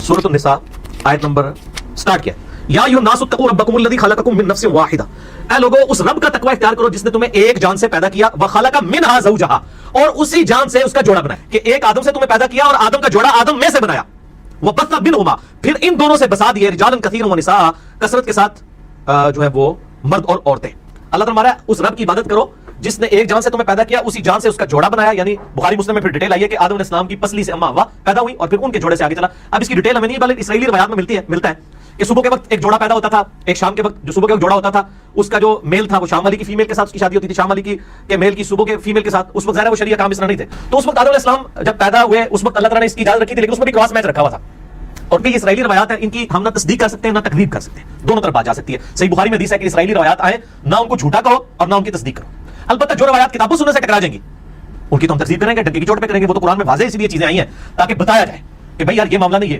सूरह निसा आयत number start किया, या अय्युहन नासु तक़ू रब्बकुम अल्लज़ी खलक़कुम मिन नफ्सिन वाहिदा, ऐ लोगों उस रब का तकवा इख्तियार करो जिसने तुम्हें एक जान से पैदा किया, व खलक़ मिनहा ज़ौजहा, और उसी जान से उसका जोड़ा बनाया, कि एक आदम से तुम्हें पैदा किया और आदम का जोड़ा आदम में से बनाया, व बस्सा मिनहुमा, फिर इन दोनों से बसा दिए रिजालन कसीरन व निसा, कसरत के साथ जो है वो मर्द और औरतें। अल्लाह ताला हमारा उस रब की इबादत करो जिसने एक जान से तुम्हें पैदा किया, उसी जान से उसका जोड़ा बनाया, यानी बुखारी मुस्लिम में फिर डिटेल आई है कि आदम अलैहिस्सलाम की पसली से अम्मा हव्वा पैदा हुई और फिर उनके जोड़े से आगे चला। अब इसकी डिटेल हमें नहीं, बल्कि इसराइली रिवायात में मिलता है कि सुबह के वक्त एक जोड़ा पैदा होता था, एक शाम के वक्त जो सुबह के वक्त जोड़ा होता था उसका जो मेल था वो शाम वाली की फीमेल के साथ उसकी शादी होती थी, शाम वाली की के मेल की सुबह के फीमेल के साथ। उस वक्त ज़ाहिर है वो शरीया काम इस तरह नहीं थे, तो उस वक्त आदम अलैहिस्सलाम जब पैदा हुए उस वक्त अल्लाह ताला ने इसकी इजाजत रखी थी, लेकिन उसमें भी क्रॉस मैच रखा हुआ था। और कई इसराइली रवायात है, इनकी हम ना तस्दीक कर सकते हैं ना तकदीब कर सकते हैं, दोनों तरफ बात जा सकती है। सही बुखारी में हदीस है कि इसराइली रवायात आए ना उनको झूठा कहो और ना उनकी तस्दीक करो। अलबत्ता जो रवायात किताबों सुनने से टकरा जाएंगी उनकी तो हम तस्दीक करेंगे, डंके की चोट पे करेंगे, वो तो कुरान में वाज़ेह इसलिए चीजें आई हैं ताकि बताया जाए कि भाई यार ये मामला नहीं है।